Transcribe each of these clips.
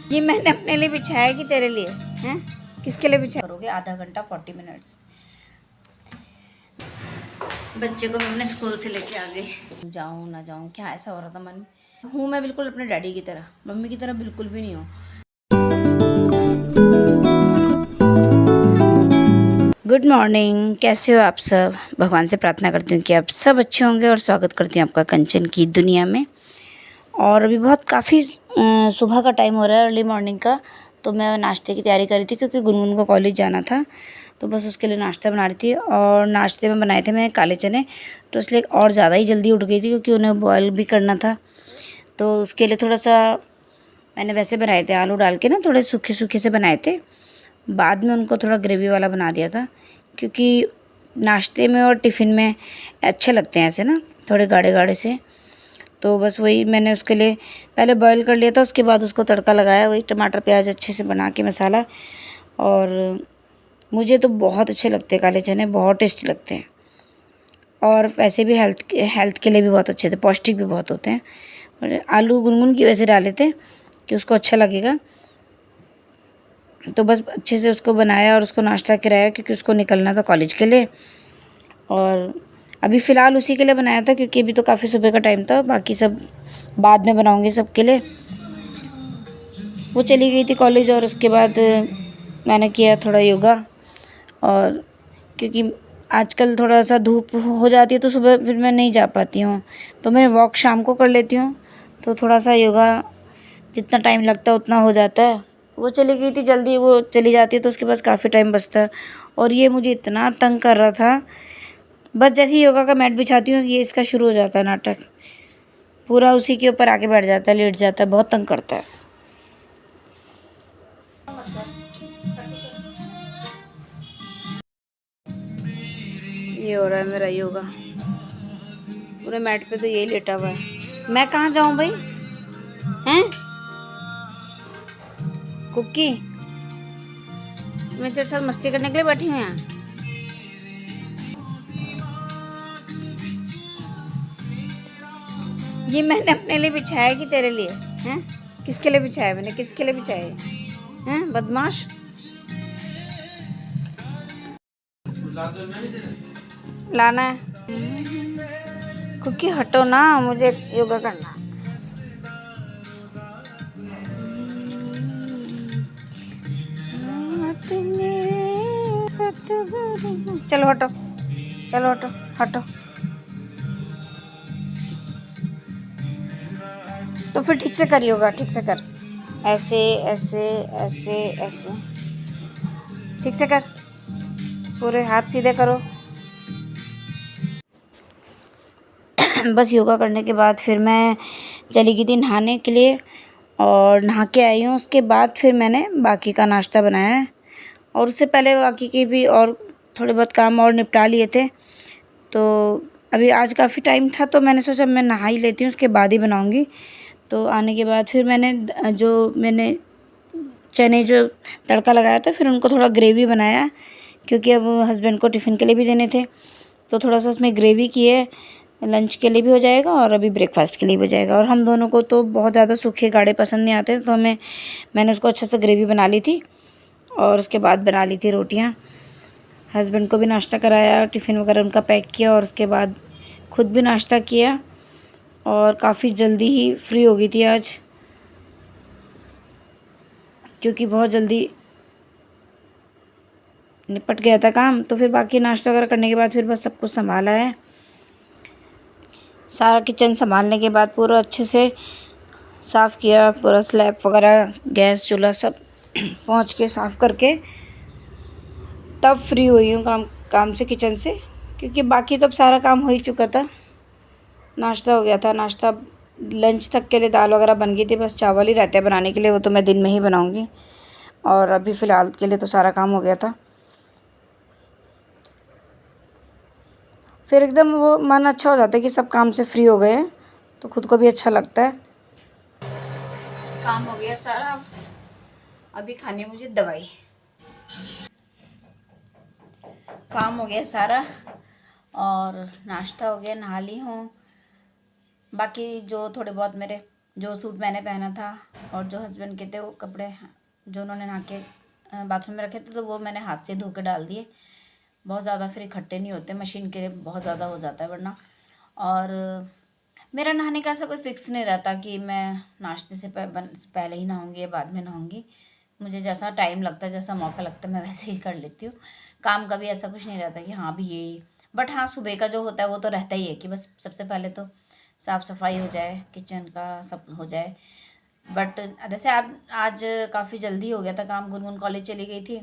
ये मैंने अपने लिए बिछाया है कि तेरे लिए हैं? किसके लिए बिछाया? करोगे आधा घंटा 40 मिनट्स। बच्चे को मैं अपने स्कूल से लेके आ गई। जाऊँ ना जाऊँ, क्या ऐसा हो रहा था मन। हूँ मैं बिल्कुल अपने डैडी की तरह, मम्मी की तरह बिल्कुल भी नहीं हूँ। गुड मॉर्निंग, कैसे हो आप सब? भगवान से प्रार्थना करती हूँ कि आप सब अच्छे होंगे और स्वागत करती हूँ आपका कंचन की दुनिया में। और अभी बहुत काफ़ी सुबह का टाइम हो रहा है, अर्ली मॉर्निंग का। तो मैं नाश्ते की तैयारी कर रही थी क्योंकि गुनगुन को कॉलेज जाना था, तो बस उसके लिए नाश्ता बना रही थी। और नाश्ते में बनाए थे मैंने काले चने, तो इसलिए और ज़्यादा ही जल्दी उठ गई थी क्योंकि उन्हें बॉयल भी करना था। तो उसके लिए थोड़ा सा मैंने वैसे बनाए थे, आलू डाल के ना, थोड़े सूखे सूखे से बनाए थे। बाद में उनको थोड़ा ग्रेवी वाला बना दिया था क्योंकि नाश्ते में और टिफ़िन में अच्छे लगते हैं ऐसे ना, थोड़े गाढ़े गाढ़े से। तो बस वही मैंने उसके लिए पहले बॉईल कर लिया था, उसके बाद उसको तड़का लगाया, वही टमाटर प्याज अच्छे से बना के मसाला। और मुझे तो बहुत अच्छे लगते हैं काले चने, बहुत टेस्टी लगते हैं। और वैसे भी हेल्थ के लिए भी बहुत अच्छे थे, पौष्टिक भी बहुत होते हैं। और आलू गुनगुन की वजह से डाले थे कि उसको अच्छा लगेगा। तो बस अच्छे से उसको बनाया और उसको नाश्ता कराया क्योंकि उसको निकलना था कॉलेज के लिए। और अभी फ़िलहाल उसी के लिए बनाया था क्योंकि अभी तो काफ़ी सुबह का टाइम था, बाकी सब बाद में बनाऊंगी सबके लिए। वो चली गई थी कॉलेज और उसके बाद मैंने किया थोड़ा योगा। और क्योंकि आजकल थोड़ा सा धूप हो जाती है तो सुबह फिर मैं नहीं जा पाती हूँ, तो मैं वॉक शाम को कर लेती हूँ। तो थोड़ा सा योगा जितना टाइम लगता है उतना हो जाता है। वो चली गई थी जल्दी, वो चली जाती है तो उसके पास काफ़ी टाइम बचता है। और ये मुझे इतना तंग कर रहा था, बस जैसे ही योगा का मैट बिछाती हूँ ये इसका शुरू हो जाता है नाटक, पूरा उसी के ऊपर आके बैठ जाता है, लेट जाता है, बहुत तंग करता है। ये हो रहा है मेरा योगा, पूरे मैट पे तो यही लेटा हुआ है। मैं कहाँ जाऊँ भाई? हैं कुक्की, मैं तेरे साथ मस्ती करने के लिए बैठी हूँ यहाँ। ये मैंने अपने लिए बिछाया है कि तेरे लिए हैं? किसके लिए बिछाया? मैंने किसके लिए बिछाया हैं? बदमाश, लाना है कुकी, हटो ना, मुझे योगा करना। चलो हटो, चलो हटो, हटो। तो फिर ठीक से कर योगा, ठीक से कर, ऐसे ऐसे ऐसे ऐसे, ठीक से कर, पूरे हाथ सीधे करो। बस योगा करने के बाद फिर मैं चली गई थी नहाने के लिए और नहा के आई हूँ। उसके बाद फिर मैंने बाकी का नाश्ता बनाया है और उससे पहले बाकी के भी और थोड़े बहुत काम और निपटा लिए थे। तो अभी आज काफ़ी टाइम था तो मैंने सोचा मैं नहा ही लेती हूँ, उसके बाद ही बनाऊँगी। तो आने के बाद फिर मैंने चने जो तड़का लगाया था फिर उनको थोड़ा ग्रेवी बनाया क्योंकि अब हस्बैंड को टिफ़िन के लिए भी देने थे। तो थोड़ा सा उसमें ग्रेवी की है, लंच के लिए भी हो जाएगा और अभी ब्रेकफास्ट के लिए भी हो जाएगा। और हम दोनों को तो बहुत ज़्यादा सूखे गाढ़े पसंद नहीं आते, तो मैंने उसको अच्छे से ग्रेवी बना ली थी और उसके बाद बना ली थी रोटियाँ। हस्बैंड को भी नाश्ता कराया, टिफ़िन वगैरह उनका पैक किया और उसके बाद खुद भी नाश्ता किया और काफ़ी जल्दी ही फ्री हो गई थी आज क्योंकि बहुत जल्दी निपट गया था काम। तो फिर बाकी नाश्ता वगैरह करने के बाद फिर बस सब कुछ संभाला है। सारा किचन संभालने के बाद पूरा अच्छे से साफ़ किया, पूरा स्लैब वगैरह गैस चूल्हा सब पहुँच के साफ़ करके तब फ्री हुई हूँ काम से, किचन से। क्योंकि बाकी तो अब सारा काम हो ही चुका था, नाश्ता हो गया था, नाश्ता लंच तक के लिए दाल वगैरह बन गई थी, बस चावल ही रहते हैं बनाने के लिए, वो तो मैं दिन में ही बनाऊँगी। और अभी फ़िलहाल के लिए तो सारा काम हो गया था। फिर एकदम वो मन अच्छा हो जाता है कि सब काम से फ्री हो गए हैं, तो खुद को भी अच्छा लगता है। काम हो गया सारा, अभी खानी है मुझे दवाई। काम हो गया सारा और नाश्ता हो गया, नहा ली हूँ। बाकी जो थोड़े बहुत मेरे जो सूट मैंने पहना था और जो हस्बैंड के थे वो कपड़े जो उन्होंने नहा के बाथरूम में रखे थे, तो वो मैंने हाथ से धो के डाल दिए। बहुत ज़्यादा फिर इकट्ठे नहीं होते, मशीन के लिए बहुत ज़्यादा हो जाता है वरना। और मेरा नहाने का ऐसा कोई फिक्स नहीं रहता कि मैं नाश्ते से पहले ही नहाऊंगी या बाद में नहाऊंगी। मुझे जैसा टाइम लगता है, जैसा मौका लगता है, मैं वैसे ही कर लेती हूँ। काम का भी ऐसा कुछ नहीं रहता कि हाँ भी यही, बट हाँ सुबह का जो होता है वो तो रहता ही है कि बस सबसे पहले तो साफ़ सफाई हो जाए, किचन का सब हो जाए। बट जैसे आज काफ़ी जल्दी हो गया था काम, गुनगुन कॉलेज चली गई थी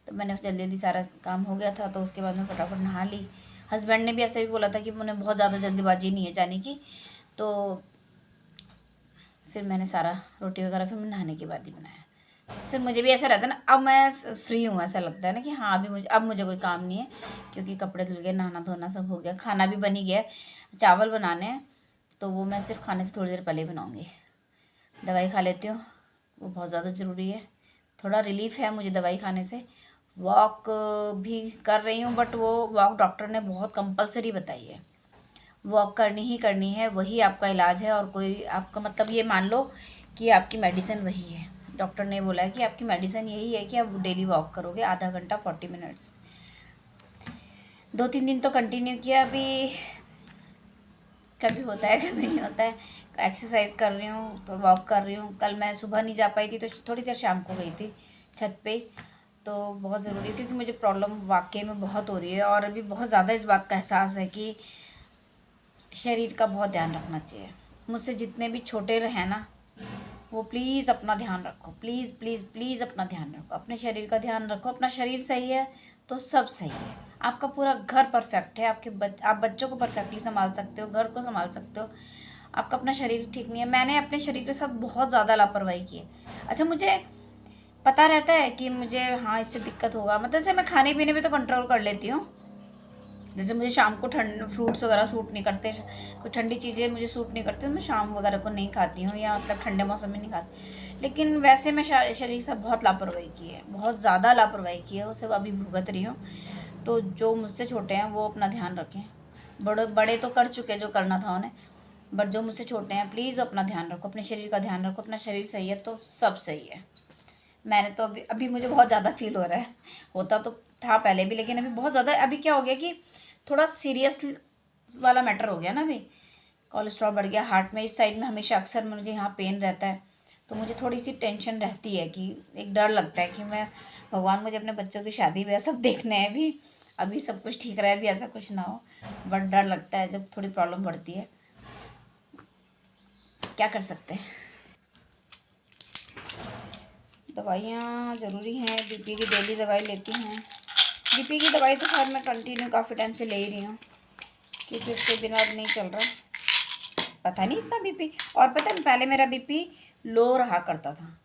तो मैंने जल्दी जल्दी सारा काम हो गया था, तो उसके बाद मैं फटाफट नहा ली। हस्बैंड ने भी ऐसे भी बोला था कि मुझे बहुत ज़्यादा जल्दीबाजी नहीं है जाने की, तो फिर मैंने सारा रोटी वगैरह फिर मैं नहाने के बाद ही बनाया। फिर मुझे भी ऐसा रहता है ना, अब मैं फ्री हूँ, ऐसा लगता है ना कि हाँ अभी मुझे कोई काम नहीं है, क्योंकि कपड़े धुल गए, नहाना धोना सब हो गया, खाना भी बन ही गया। चावल बनाने हैं तो वो मैं सिर्फ खाने से थोड़ी देर पहले ही बनाऊँगी। दवाई खा लेती हूँ, वो बहुत ज़्यादा ज़रूरी है, थोड़ा रिलीफ है मुझे दवाई खाने से। वॉक भी कर रही हूँ, बट वो वॉक डॉक्टर ने बहुत कंपलसरी बताई है, वॉक करनी ही करनी है, वही आपका इलाज है। और कोई आपका मतलब ये मान लो कि आपकी मेडिसिन वही है। डॉक्टर ने बोला है कि आपकी मेडिसिन यही है कि आप डेली वॉक करोगे आधा घंटा 40 मिनट्स। 2-3 दिन तो कंटिन्यू किया, अभी कभी होता है कभी नहीं होता है। एक्सरसाइज कर रही हूँ तो वॉक कर रही हूँ। कल मैं सुबह नहीं जा पाई थी तो थोड़ी देर शाम को गई थी छत पे, तो बहुत ज़रूरी है क्योंकि मुझे प्रॉब्लम वाकई में बहुत हो रही है। और अभी बहुत ज़्यादा इस बात का एहसास है कि शरीर का बहुत ध्यान रखना चाहिए। मुझसे जितने भी छोटे रहे ना, वो प्लीज़ अपना ध्यान रखो, प्लीज़ प्लीज़ प्लीज़ अपना ध्यान रखो, अपने शरीर का ध्यान रखो। अपना शरीर सही है तो सब सही है। आपका पूरा घर परफेक्ट है, आप बच्चों को परफेक्टली संभाल सकते हो, घर को संभाल सकते हो। आपका अपना शरीर ठीक नहीं है। मैंने अपने शरीर के साथ बहुत ज़्यादा लापरवाही की है। अच्छा, मुझे पता रहता है कि मुझे हाँ इससे दिक्कत होगा, मतलब जैसे मैं खाने पीने में तो कंट्रोल कर लेती हूँ। जैसे मुझे शाम को ठंड फ्रूट्स वगैरह सूट नहीं करते, कोई ठंडी चीज़ें मुझे सूट नहीं करती, तो मैं शाम वगैरह को नहीं खाती हूँ, या मतलब ठंडे मौसम में नहीं खाती। लेकिन वैसे मैं शरीर से बहुत लापरवाही की है, बहुत ज़्यादा लापरवाही की है, उसे अभी भुगत रही हूँ। तो जो मुझसे छोटे हैं वो अपना ध्यान रखें। बड़े बड़े तो कर चुके जो करना था उन्हें, बट जो मुझसे छोटे हैं प्लीज़ अपना ध्यान रखो, अपने शरीर का ध्यान रखो। अपना शरीर सही है तो सब सही है। मैंने तो अभी मुझे बहुत ज़्यादा फील हो रहा है, होता तो था पहले भी, लेकिन अभी बहुत ज़्यादा। अभी क्या हो गया कि थोड़ा सीरियस वाला मैटर हो गया ना। अभी कोलेस्ट्रॉल बढ़ गया हार्ट में, इस साइड में हमेशा अक्सर मुझे यहाँ पेन रहता है, तो मुझे थोड़ी सी टेंशन रहती है कि एक डर लगता है कि मैं, भगवान मुझे अपने बच्चों की शादी ब्याह सब देखने हैं भी, अभी सब कुछ ठीक रहा है, अभी ऐसा कुछ ना हो, बट डर लगता है जब थोड़ी प्रॉब्लम बढ़ती है। क्या कर सकते हैं। दवाइयाँ ज़रूरी हैं, बीपी की डेली दवाई लेती हैं। बीपी की दवाई तो खैर मैं कंटिन्यू काफ़ी टाइम से ले ही रही हूँ, क्योंकि उसके बिना अब नहीं चल रहा। पता नहीं इतना बीपी, और पता है पहले मेरा बीपी लो रहा करता था।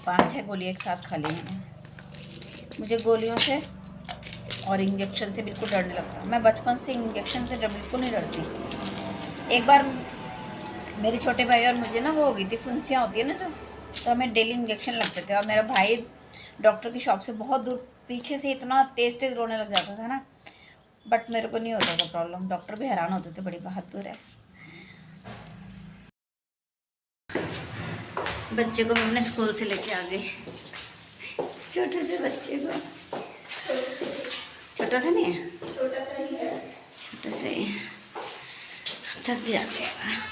5-6 गोली एक साथ खा ली मैंने। मुझे गोलियों से और इंजेक्शन से बिल्कुल डर नहीं लगता। मैं बचपन से इंजेक्शन से बिल्कुल नहीं डरती। एक बार मेरे छोटे भाई और मुझे ना वो हो गई थी, फुंसियाँ होती है ना जो, तो हमें डेली इंजेक्शन लगते थे। और मेरा भाई डॉक्टर की शॉप से बहुत दूर पीछे से इतना तेज़ तेज़ रोने लग जाता था ना, बट मेरे को नहीं होता था प्रॉब्लम। डॉक्टर भी हैरान होते थे, बड़ी बहादुर है। बच्चे को मैं अपने स्कूल से लेके आ गई, छोटे से बच्चे को। छोटा सा नहीं है, छोटा सा ही है, छोटा सा ही है। थक जाते हैं।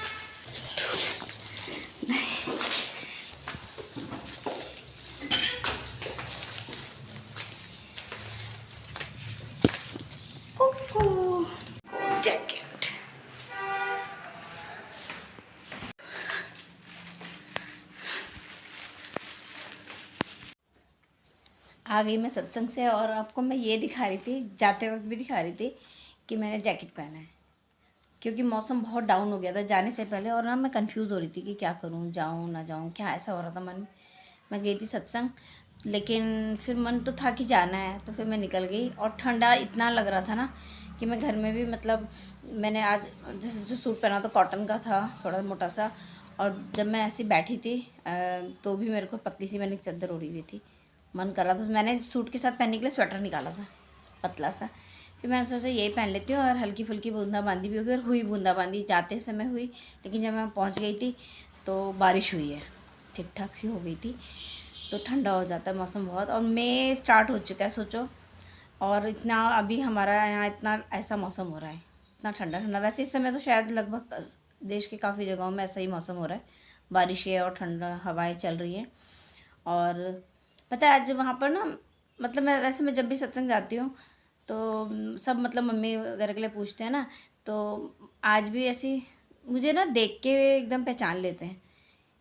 कुकू जैकेट। आ गई मैं सत्संग से, और आपको मैं ये दिखा रही थी, जाते वक्त भी दिखा रही थी कि मैंने जैकेट पहना है, क्योंकि मौसम बहुत डाउन हो गया था जाने से पहले। और ना मैं कंफ्यूज हो रही थी कि क्या करूं, जाऊं ना जाऊं, क्या ऐसा हो रहा था मन में। मैं गई थी सत्संग, लेकिन फिर मन तो था कि जाना है, तो फिर मैं निकल गई। और ठंडा इतना लग रहा था ना कि मैं घर में भी, मतलब मैंने आज जैसे जो सूट पहना था कॉटन का था, थोड़ा मोटा सा। और जब मैं ऐसी बैठी थी तो भी मेरे को पतली सी मैंने चादर ओढ़ी हुई थी, मन कर रहा था। मैंने सूट के साथ पहनने के लिए स्वेटर निकाला था पतला सा, फिर मैंने सोचा यही पहन लेती हूँ और हल्की फुल्की बूंदाबांदी भी होगी, और हुई बूंदाबांदी जाते समय हुई, लेकिन जब मैं पहुँच गई थी तो बारिश हुई है, ठीक ठाक सी हो गई थी। तो ठंडा हो जाता है मौसम बहुत, और मई स्टार्ट हो चुका है सोचो, और इतना अभी हमारा यहाँ इतना ऐसा मौसम हो रहा है, इतना ठंडा ठंडा। वैसे इस समय तो शायद लगभग देश के काफ़ी जगहों में ऐसा ही मौसम हो रहा है, बारिशें और ठंडा हवाएं चल रही हैं। और पता है आज वहाँ पर ना, मतलब मैं जब भी सत्संग जाती हूँ तो सब मतलब मम्मी वगैरह के लिए पूछते हैं ना, तो आज भी ऐसी मुझे ना देख के एकदम पहचान लेते हैं,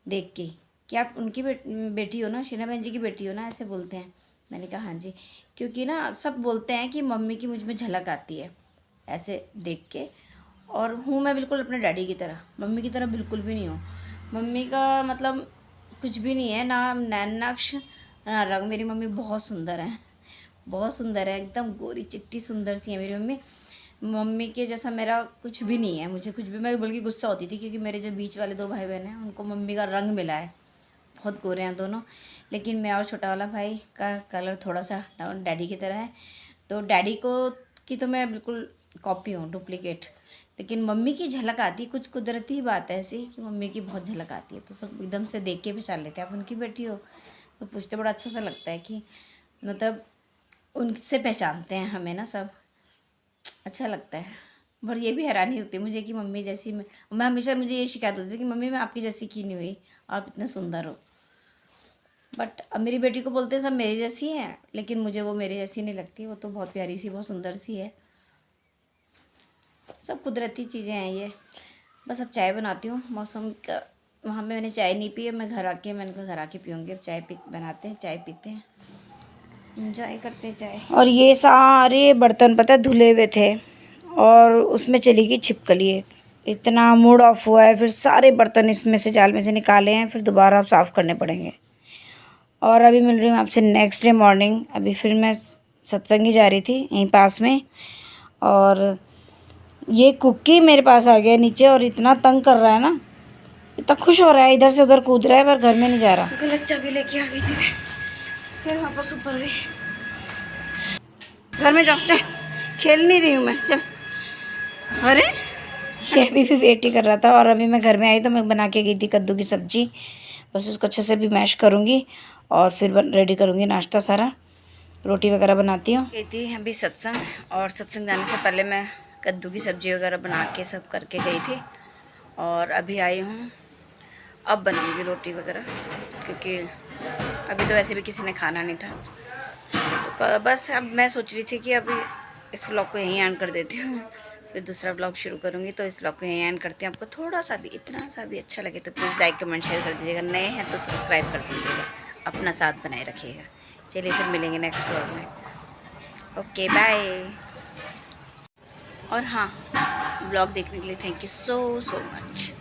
देख के कि आप उनकी बेटी हो ना, शीना बहन जी की बेटी हो ना, ऐसे बोलते हैं। मैंने कहा हाँ जी, क्योंकि ना सब बोलते हैं कि मम्मी की मुझ में झलक आती है ऐसे देख के। और हूँ मैं बिल्कुल अपने डैडी की तरह, मम्मी की तरह बिल्कुल भी नहीं हूँ। मम्मी का मतलब कुछ भी नहीं है, ना नैन नक्श ना रंग। मेरी मम्मी बहुत सुंदर है, बहुत सुंदर है, एकदम गोरी चिट्टी सुंदर सी है मेरी मम्मी। मम्मी के जैसा मेरा कुछ भी नहीं है, मुझे कुछ भी, मैं बल्कि गुस्सा होती थी क्योंकि मेरे जो बीच वाले 2 भाई बहन हैं उनको मम्मी का रंग मिला है, बहुत गोरे हैं दोनों। लेकिन मैं और छोटा वाला भाई का कलर थोड़ा सा डैडी की तरह है, तो डैडी को की तो मैं बिल्कुल कॉपी हूँ, डुप्लीकेट। लेकिन मम्मी की झलक आती है, कुछ कुदरती ही बात है ऐसी कि मम्मी की बहुत झलक आती है, तो सब एकदम से देख के पहचान लेते हैं आप उनकी बेटी हो। तो पूछते बड़ा अच्छा सा लगता है कि मतलब उनसे पहचानते हैं हमें ना सब, अच्छा लगता है। पर ये भी हैरानी होती है मुझे कि मम्मी जैसी मैं हमेशा, मुझे ये शिकायत होती है कि मम्मी मैं आपकी जैसी क्यों नहीं हुई, आप इतने सुंदर हो। बट अब मेरी बेटी को बोलते हैं सब मेरी जैसी है, लेकिन मुझे वो मेरी जैसी नहीं लगती, वो तो बहुत प्यारी सी, बहुत सुंदर सी है। सब कुदरती चीज़ें हैं ये। बस अब चाय बनाती हूँ, मौसम का वहाँ पे मैंने चाय नहीं पी है, मैं घर आके, मैंने कहा घर आके पीऊँगी। अब चाय बनाते हैं, चाय पीते हैं, इंजॉय करते हैं चाय। और ये सारे बर्तन पता है धुले हुए थे, और उसमें चली गई छिपकली, इतना मूड ऑफ हुआ है। फिर सारे बर्तन इसमें से, जाल में से निकाले हैं, फिर दोबारा अब साफ़ करने पड़ेंगे। और अभी मिल रही हूँ आपसे नेक्स्ट डे मॉर्निंग। अभी फिर मैं सत्संग ही जा रही थी यहीं पास में, और ये कुक्की मेरे पास आ गया नीचे और इतना तंग कर रहा है ना, इतना खुश हो रहा है, इधर से उधर कूद रहा है, पर घर में नहीं जा रहा। गलत चाबी लेके आ गई थी मैं, फिर वापस ऊपर गई। घर में जाओ, चल, खेल नहीं रही हूँ मैं, चल। अरे ये अभी भी वेट ही कर रहा था, और अभी मैं घर में आई तो मैं बना के गई थी कद्दू की सब्जी। बस उसको अच्छे से भी मैश करूँगी और फिर रेडी करूँगी नाश्ता सारा, रोटी वगैरह बनाती हूँ। गई थी अभी सत्संग, और सत्संग जाने से पहले मैं कद्दू की सब्ज़ी वगैरह बना के सब करके गई थी, और अभी आई हूँ, अब बनाऊँगी रोटी वगैरह, क्योंकि अभी तो वैसे भी किसी ने खाना नहीं था। तो बस अब मैं सोच रही थी कि अभी इस व्लॉग को यहीं एंड कर देती हूँ, फिर दूसरा व्लॉग शुरू करूँगी। तो इस व्लॉग को यहीं एंड करती हूँ। आपको थोड़ा सा भी, इतना सा भी अच्छा लगे तो प्लीज़ लाइक कमेंट शेयर कर दीजिएगा, नए हैं तो सब्सक्राइब कर दीजिएगा, अपना साथ बनाए रखिएगा। चलिए फिर मिलेंगे नेक्स्ट व्लॉग में, ओके बाय। और हाँ, व्लॉग देखने के लिए थैंक यू सो मच।